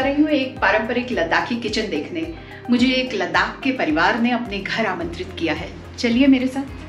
रही हूँ एक पारंपरिक लद्दाखी किचन देखने। मुझे एक लद्दाख के परिवार ने अपने घर आमंत्रित किया है। चलिए मेरे साथ।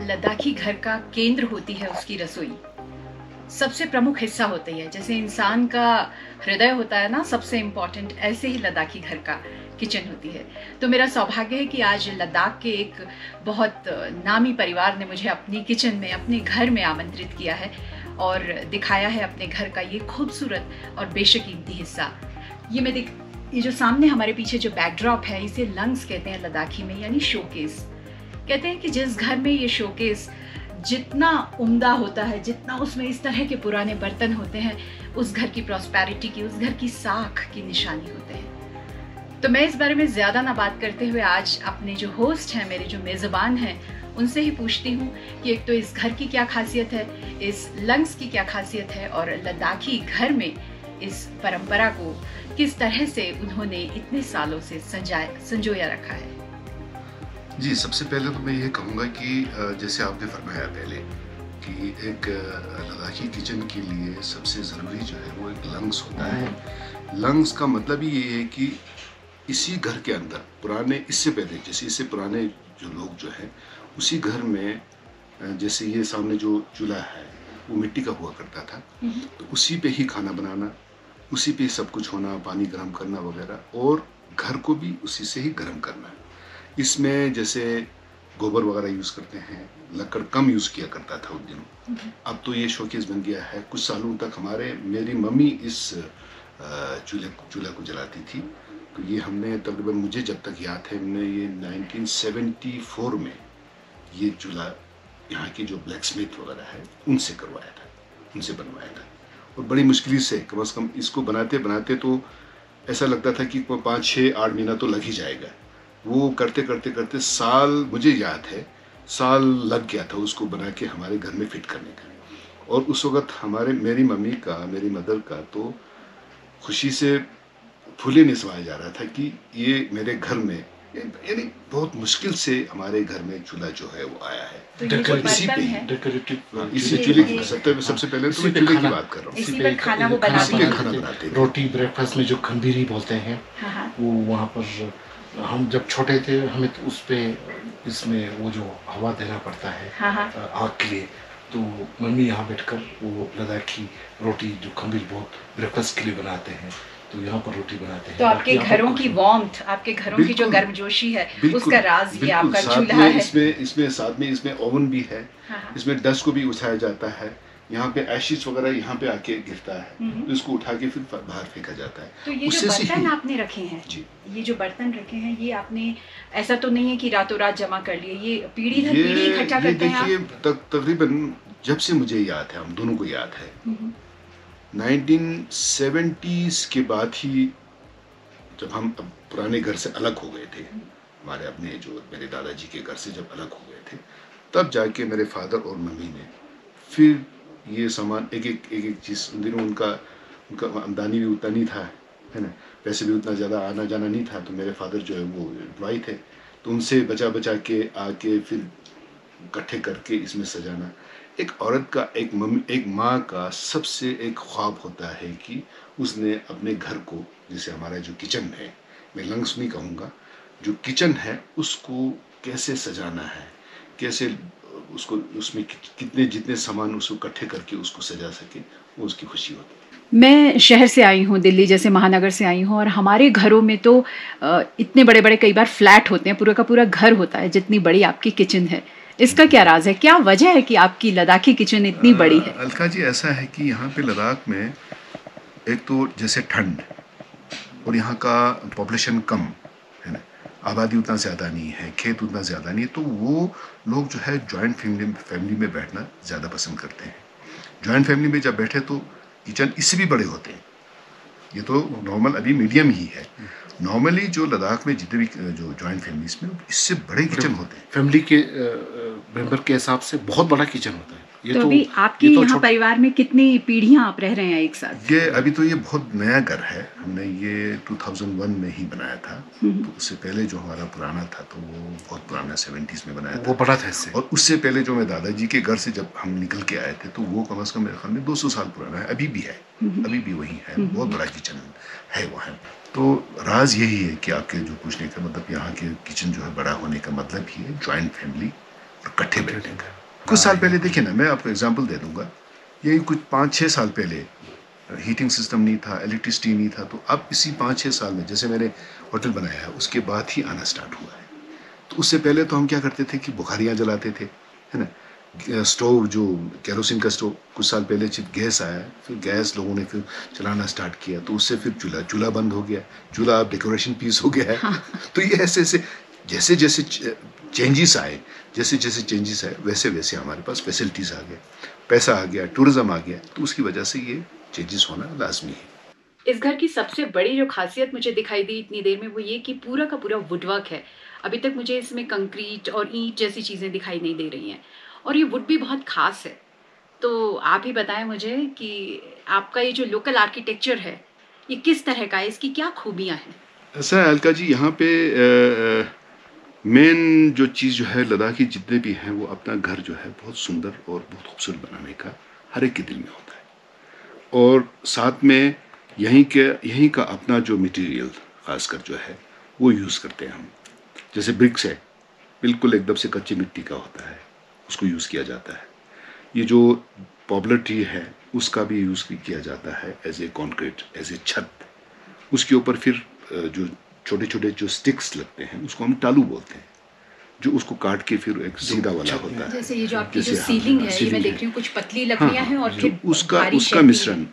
लद्दाखी घर का केंद्र होती है उसकी रसोई, सबसे प्रमुख हिस्सा होती है। जैसे इंसान का हृदय होता है ना सबसे इम्पोर्टेंट, ऐसे ही लद्दाखी घर का किचन होती है। तो मेरा सौभाग्य है कि आज लद्दाख के एक बहुत नामी परिवार ने मुझे अपनी किचन में, अपने घर में आमंत्रित किया है और दिखाया है अपने घर का ये खूबसूरत और बेशकीमती हिस्सा। ये जो सामने हमारे पीछे जो बैकड्रॉप है, इसे लंग्स कहते हैं लद्दाखी में, यानी शोकेस। कहते हैं कि जिस घर में ये शोकेस जितना उम्दा होता है, जितना उसमें इस तरह के पुराने बर्तन होते हैं, उस घर की प्रॉस्पेरिटी की, उस घर की साख की निशानी होते हैं। तो मैं इस बारे में ज़्यादा ना बात करते हुए आज अपने जो होस्ट हैं, मेरे जो मेज़बान हैं, उनसे ही पूछती हूँ कि एक तो इस घर की क्या खासियत है, इस लंग्स की क्या खासियत है और लद्दाखी घर में इस परंपरा को किस तरह से उन्होंने इतने सालों से संजोया रखा है। जी, सबसे पहले तो मैं ये कहूँगा कि जैसे आपने फरमाया पहले कि एक लद्दाखी किचन के लिए सबसे ज़रूरी जो है वो एक लंग्स होता है। लंग्स का मतलब ही ये है कि इसी घर के अंदर पुराने, इससे पहले जैसे इससे पुराने जो लोग जो हैं उसी घर में, जैसे ये सामने जो चूल्हा है वो मिट्टी का हुआ करता था, तो उसी पे ही खाना बनाना, उसी पे सब कुछ होना, पानी गर्म करना वगैरह, और घर को भी उसी से ही गर्म करना। इसमें जैसे गोबर वगैरह यूज़ करते हैं, लकड़ कम यूज़ किया करता था उस दिनों। अब तो ये शोकेस बन गया है। कुछ सालों तक मेरी मम्मी इस चूल्हा को जलाती थी। तो ये हमने तकरीबन, मुझे जब तक याद है, हमने ये 1974 में ये चूल्हा यहाँ की जो ब्लैक स्मिथ वगैरह है उनसे करवाया था, उनसे बनवाया था। और बड़ी मुश्किल से कम इसको बनाते बनाते तो ऐसा लगता था कि 5, 6, 8 महीना तो लग ही जाएगा। वो करते करते करते साल, मुझे याद है साल लग गया था उसको बना के हमारे घर में फिट करने का। और उस वक़्त मेरी मम्मी का, मेरी मदर का तो खुशी से फूले नहीं समाया जा रहा था कि ये मेरे घर में, यानी बहुत मुश्किल से हमारे घर में चूल्हा जो है वो आया है। तो इसी चूल्हे की सबसे पहले तो मैं चूल्हे की बात कर रहा हूँ। इसी पर खाना बनाते हैं। रोटी ब्रेकफास्ट में जो खंबीरी बोलते हैं, वो वहाँ पर हम जब छोटे थे हमें तो उस पे इसमें वो जो हवा देना पड़ता है आग के लिए, तो मम्मी यहाँ बैठकर वो लद्दाखी रोटी जो खंबीर बहुत ब्रेकफास्ट के लिए बनाते हैं, तो यहाँ पर रोटी बनाते हैं। तो आपके घरों की वार्मथ, आपके घरों की जो गर्मजोशी है, उसका राज ये आपका चूल्हा है। इसमें साथ में इसमें ओवन भी है, इसमें डस्ट को भी उठाया जाता है। यहाँ पे एशिश वगैरह यहाँ पे आके गिरता है, तो इसको उठा के फिर बाहर फेंका जाता है। तो ये जो बर्तन आपने रखे हैं, ये जो बर्तन रखे हैं, ये आपने ऐसा तो नहीं है कि रातों रात जमा कर लिए, ये पीढ़ी दर पीढ़ी इकट्ठा करते हैं आप? देखिए, तकरीबन जब से मुझे याद है, हम दोनों को याद है, 1970s के बाद ही, जब हम पुराने घर से अलग हो गए थे, हमारे अपने जो मेरे दादाजी के घर से जब अलग हो गए थे, तब जाके मेरे फादर और मम्मी ने फिर ये सामान एक एक चीज़, उन दिनों उनका आमदनी भी उतना नहीं था, है ना, पैसे भी उतना ज़्यादा आना जाना नहीं था। तो मेरे फादर जो है वो एम्प्लॉय थे, तो उनसे बचा के आके फिर इकट्ठे करके इसमें सजाना। एक औरत का, एक माँ का सबसे एक ख्वाब होता है कि उसने अपने घर को, जैसे हमारा जो किचन है, मैं लंग्स नहीं कहूँगा, जो किचन है उसको कैसे सजाना है, कैसे उसको, उसमें कितने जितने सामान उसको इकट्ठे करके उसको सजा सके, वो उसकी खुशी होती है। मैं शहर से आई हूँ, दिल्ली जैसे महानगर से आई हूँ, और हमारे घरों में तो इतने बड़े बड़े कई बार फ्लैट होते हैं, पूरा का पूरा घर होता है जितनी बड़ी आपकी किचन है। इसका क्या राज है, क्या वजह है कि आपकी लद्दाखी किचन इतनी बड़ी है? अलका जी, ऐसा है कि यहाँ पे लद्दाख में एक तो जैसे ठंड, और यहाँ का पॉपुलेशन कम है ना, आबादी उतना ज़्यादा नहीं है, खेत उतना ज़्यादा नहीं है, तो वो लोग जो है जॉइंट फैमिली में बैठना ज़्यादा पसंद करते हैं। जॉइंट फैमिली में जब बैठे तो किचन इससे भी बड़े होते हैं, ये तो नॉर्मल अभी मीडियम ही है। नॉर्मली जो लद्दाख में जितने भी जो जॉइंट फैमिलीज में इससे बड़े किचन होते हैं, फैमिली के मेंबर के हिसाब से बहुत बड़ा किचन होता है। ये तो अभी आपके यहाँ परिवार में कितनी पीढ़ियां आप रह रहे हैं एक साथ? ये अभी तो ये बहुत नया घर है, हमने ये 2001 में ही बनाया था। तो उससे पहले जो हमारा पुराना था तो वो बहुत पुराना 70s में बनाया था, वो बड़ा था इससे। और उससे पहले जो मैं दादाजी के घर से जब हम निकल के आए थे तो वो कम से कम मेरे ख्याल में 200 साल पुराना है, अभी भी है, अभी भी वही है, बहुत बड़ा किचन है वहाँ। तो राज यही है कि आपके जो पूछने का मतलब यहाँ के किचन जो है बड़ा होने का मतलब ही है जॉइंट फैमिली और इकट्ठे बैठने का। कुछ साल पहले देखिए ना, मैं आपको एग्जांपल दे दूंगा, यही कुछ 5-6 साल पहले हीटिंग सिस्टम नहीं था, इलेक्ट्रिसिटी नहीं था, तो अब इसी 5-6 साल में जैसे मैंने होटल बनाया है उसके बाद ही आना स्टार्ट हुआ है। तो उससे पहले तो हम क्या करते थे कि बुखारियाँ जलाते थे, है ना, स्टोव जो केरोसिन का स्टोव, कुछ साल पहले जब गैस आया फिर गैस लोगों ने फिर चलाना स्टार्ट किया, तो उससे फिर चूल्हा बंद हो गया, चूल्हा अब डेकोरेशन पीस हो गया है। हाँ। तो ये ऐसे जैसे जैसे चेंजेस आए, जैसे जैसे चेंजेस आए वैसे वैसे हमारे पास फैसिलिटीज़ आ गए, पैसा आ गया, टूरिज्म आ गया, तो उसकी वजह से ये चेंजेस होना लाजमी है। इस घर की सबसे बड़ी जो खासियत मुझे दिखाई दी इतनी देर में वो ये कि पूरा का पूरा वुडवर्क है। अभी तक मुझे इसमें कंक्रीट और ईंट जैसी चीज़ें दिखाई नहीं दे रही हैं, और ये वुड भी बहुत खास है। तो आप ही बताएं मुझे कि आपका ये जो लोकल आर्किटेक्चर है ये किस तरह का है, इसकी क्या खूबियाँ हैं? ऐसा है अलका जी, यहाँ पे मेन जो चीज़ जो है लद्दाखी जितने भी हैं वो अपना घर जो है बहुत सुंदर और बहुत खूबसूरत बनाने का हर एक के दिल में होता है, और साथ में यहीं का अपना जो मटेरियल खासकर जो है वो यूज़ करते हैं हम। जैसे ब्रिक्स है, बिल्कुल एकदम से कच्ची मिट्टी का होता है, उसको यूज़ किया जाता है। ये जो पॉपुलर ट्री है उसका भी यूज़ किया जाता है as a concrete, as a छत। उसके ऊपर फिर जो छोटे छोटे जो स्टिक्स लगते हैं उसको हम टालू बोलते हैं, जो उसको काट के फिर एक सीधा वाला होता है। जैसे ये जो आपकी जो सीलिंग है, ये मैं देख रही हूँ कुछ पतली लकड़ियाँ हैं और फिर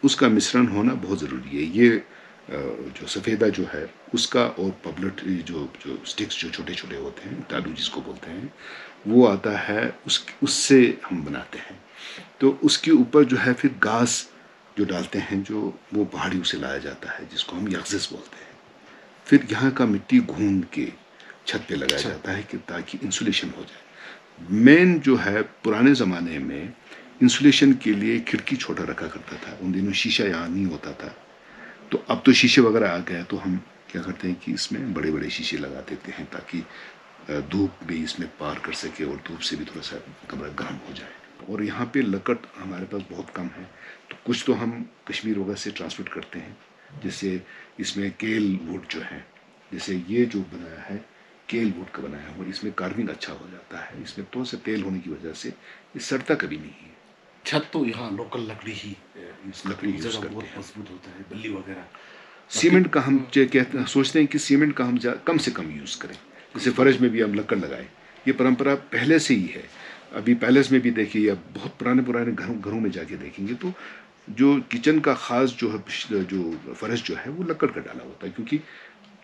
उसका मिश्रण होना बहुत ज़रूरी है। ये जो सफ़ेदा जो है उसका और पॉपुलर जो स्टिक्स जो छोटे छोटे होते हैं, टालू जिसको बोलते हैं, वो आता है, उससे हम बनाते हैं। तो उसके ऊपर जो है फिर घास जो डालते हैं, जो वो पहाड़ियों से लाया जाता है, जिसको हम यक्सिस बोलते हैं। फिर यहाँ का मिट्टी घून के छत पे लगाया जाता है कि ताकि इंसुलेशन हो जाए। मेन जो है पुराने ज़माने में इंसुलेशन के लिए खिड़की छोटा रखा करता था, उन दिनों शीशा यहाँ नहीं होता था। तो अब तो शीशे वगैरह आ गए, तो हम क्या करते हैं कि इसमें बड़े बड़े शीशे लगा देते हैं ताकि धूप भी इसमें पार कर सके और धूप से भी थोड़ा सा कमरा गर्म हो जाए। और यहाँ पे लकड़ हमारे पास बहुत कम है, तो कुछ तो हम कश्मीर वगैरह से ट्रांसपोर्ट करते हैं। जैसे इसमें केल वुड जो है, जैसे ये जो बनाया है केल वुड का बनाया हुआ, इसमें कार्विंग अच्छा हो जाता है, इसमें थोड़ा सा तेल होने की वजह से ये सड़ता कभी नहीं है। छत तो यहाँ लोकल लकड़ी यूज़ करते हैं, मजबूत होता है, बल्ली वगैरह। सीमेंट का हम कहते हैं, सोचते हैं कि सीमेंट का हम कम से कम यूज़ करें। जैसे फर्श में भी हम लकड़ लगाए, ये परंपरा पहले से ही है। अभी पैलेस में भी देखिए या बहुत पुराने घरों में जाके देखेंगे तो जो किचन का ख़ास जो है जो फर्श जो है वो लकड़ का डाला होता है, क्योंकि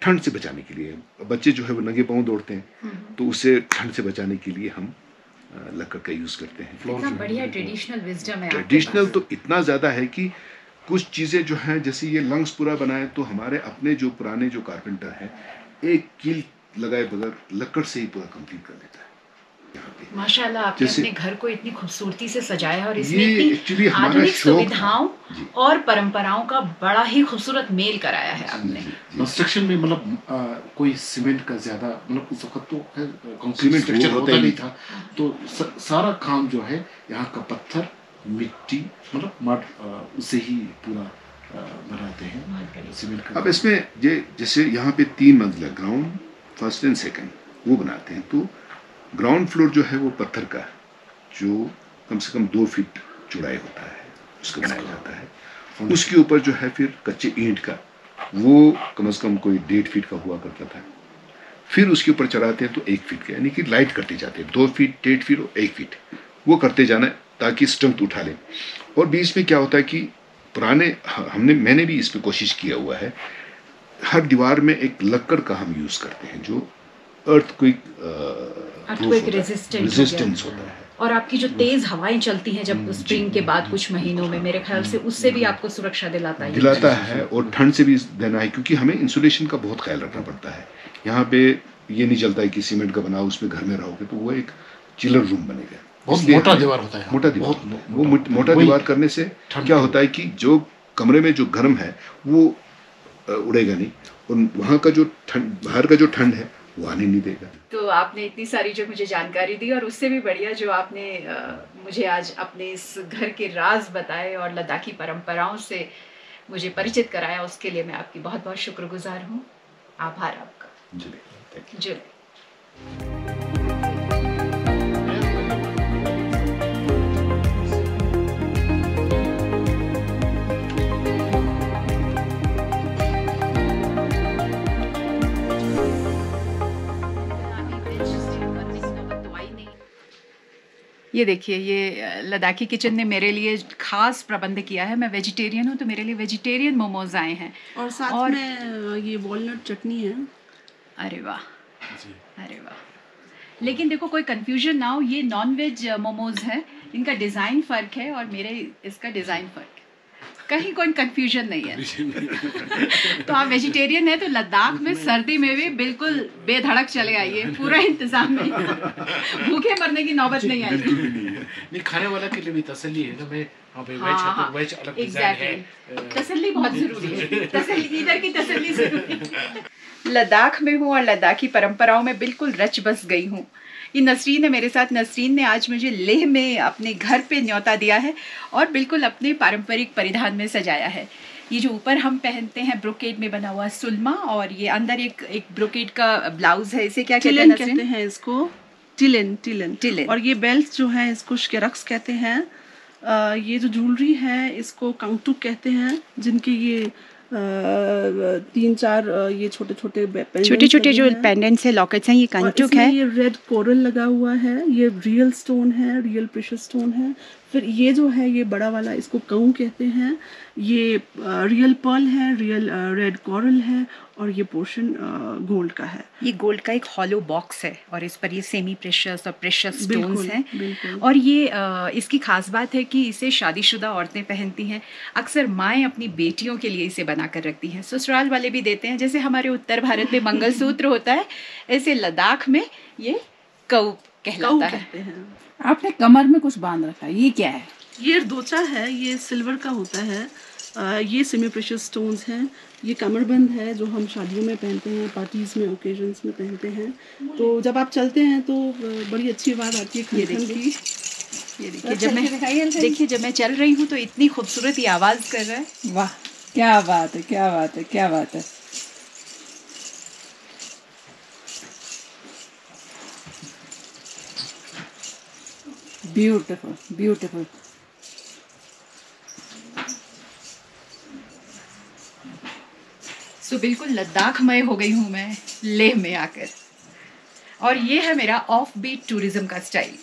ठंड से बचाने के लिए। बच्चे जो है वो नंगे पाँव दौड़ते हैं, तो उससे ठंड से बचाने के लिए हम लकड़ का यूज़ करते हैं। इतना बढ़िया ट्रेडिशनल विजडम है। ट्रेडिशनल तो इतना ज़्यादा है कि कुछ चीज़ें जो हैं, जैसे ये लंग्स पूरा बनाए, तो हमारे अपने जो पुराने जो कारपेंटर हैं एक कील लगाए बगैर लकड़ से ही पूरा कंप्लीट कर देता है। माशाल्लाह, आपने अपने घर को इतनी खूबसूरती से सजाया और इसमें इतनी आधुनिक सुविधाओं और परंपराओं का बड़ा ही खूबसूरत मेल कराया है आपने। कंस्ट्रक्शन में मतलब कोई सीमेंट का ज्यादा, मतलब उस वक्त तो कंक्रीट स्ट्रक्चर होता नहीं था, तो सारा काम जो है यहाँ का पत्थर, मिट्टी, मतलब मड, उससे ही पूरा बनाते हैं सीमेंट का। अब इसमें जैसे यहाँ पे 3 मंजिला, ग्राउंड, फर्स्ट एंड सेकंड, वो बनाते हैं। तो ग्राउंड फ्लोर जो है वो पत्थर का, जो कम से कम 2 फीट चौड़ाई होता है, उसका बनाया जाता है। उसके ऊपर जो है फिर कच्चे ईंट का, वो कम से कम कोई 1.5 फीट का हुआ करता था। फिर उसके ऊपर चढ़ाते हैं तो 1 फीट का, यानी कि लाइट करते जाते हैं, 2 फीट, 1.5 फीट और 1 फीट, वो करते जाना है ताकि स्ट्रेंथ उठा लें। और बीच में क्या होता है कि मैंने भी इसमें कोशिश किया हुआ है, हर दीवार में एक लकड़ का हम यूज़ करते हैं जो अर्थक्वेक रेजिस्टेंस होता है। और आपकी जो तेज हवाएं चलती हैं जब स्प्रिंग के बाद कुछ महीनों में, मेरे ख्याल से उससे भी आपको सुरक्षा दिलाता है और ठंड से भी देना है, क्योंकि हमें इंसुलेशन का बहुत ख्याल रखना पड़ता है। यहाँ पे ये नहीं चलता है कि सीमेंट का बना उसमें घर में रहोगे तो वो एक चिलर रूम बनेगा, बहुत मोटा दीवार होता है, मोटा दीवार। वो मोटा दीवार करने से क्या होता है कि जो कमरे में जो गर्म है वो उड़ेगा नहीं, और वहाँ का जो ठंड, बाहर का जो ठंड है वो आने नहीं देगा। तो आपने इतनी सारी जो मुझे जानकारी दी, और उससे भी बढ़िया जो आपने मुझे आज अपने इस घर के राज बताए और लद्दाखी परंपराओं से मुझे परिचित कराया, उसके लिए मैं आपकी बहुत बहुत शुक्रगुजार हूँ। आभार आपका। जी। ये देखिए, ये लद्दाखी किचन ने मेरे लिए खास प्रबंध किया है। मैं वेजिटेरियन हूँ तो मेरे लिए वेजिटेरियन मोमोज आए हैं, और साथ में ये वॉलनट चटनी है। अरे वाह, अरे वाह। लेकिन देखो, कोई कंफ्यूजन ना हो, ये नॉन वेज मोमोज है, इनका डिज़ाइन फ़र्क है और मेरे इसका डिज़ाइन फ़र्क है, कहीं कोई कंफ्यूजन नहीं है। तो आप वेजिटेरियन है तो लद्दाख में सर्दी में भी बिल्कुल बेधड़क चले आइए, पूरा इंतजाम में, भूखे मरने की नौबत नहीं आएगी। नहीं, खाने वाला के लिए भी तसल्ली है ना। मैं वेज अलग डिजाइन है, तसल्ली बहुत जरूरी है, तसल्ली, इधर की तसल्ली जरूरी है। लद्दाख में हूँ और लद्दाखी परंपराओं में बिल्कुल रच बस गई हूँ। ये नसरीन है मेरे साथ। नसरीन ने आज मुझे लेह में अपने घर पे न्योता दिया है और बिल्कुल अपने पारंपरिक परिधान में सजाया है। ये जो ऊपर हम पहनते हैं ब्रोकेड में बना हुआ सुलमा, और ये अंदर एक ब्रोकेड का ब्लाउज है, इसे क्या कहते हैं नसरीन? कहते हैं इसको टिलन। और ये बेल्ट जो है इसको शरक्स कहते हैं। ये जो ज्वेलरी है इसको कांगटुक कहते हैं, जिनके ये 3-4 ये छोटे छोटे जो पेंडेंट्स है, लॉकेट्स हैं, ये कांगटुक है। ये रेड कोरल लगा हुआ है, ये रियल स्टोन है, रियल प्रेशियस स्टोन है। फिर ये जो है ये बड़ा वाला, इसको कऊ कहते हैं, ये रियल पर्ल है, रियल रेड कोरल है, और ये पोर्शन गोल्ड का है। ये गोल्ड का एक हॉलो बॉक्स है और इस पर ये सेमी प्रेशियस और प्रेशियस स्टोन्स हैं। और ये इसकी खास बात है कि इसे शादीशुदा औरतें पहनती हैं। अक्सर माएँ अपनी बेटियों के लिए इसे बना कर रखती हैं, ससुराल वाले भी देते हैं। जैसे हमारे उत्तर भारत में मंगलसूत्र होता है, ऐसे लद्दाख में ये कऊ कहलाता है। आपने कमर में कुछ बांध रखा है, ये क्या है? ये दोचा है, ये सिल्वर का होता है। ये सेमी प्रेशियस स्टोन्स हैं। ये कमरबंद है जो हम शादियों में पहनते हैं, पार्टीज में, ओकेजन्स में पहनते हैं। तो जब आप चलते हैं तो बड़ी अच्छी आवाज़ आती है खनखन की। ये देखिए, जब मैं चल रही हूँ तो इतनी खूबसूरत ये आवाज़ कर रहा है। वाह, क्या बात है, क्या बात है, क्या बात है। Beautiful, beautiful. तो बिल्कुल लद्दाखमय हो गई हूँ मैं लेह में आकर, और ये है मेरा ऑफ बीट टूरिज्म का स्टाइल।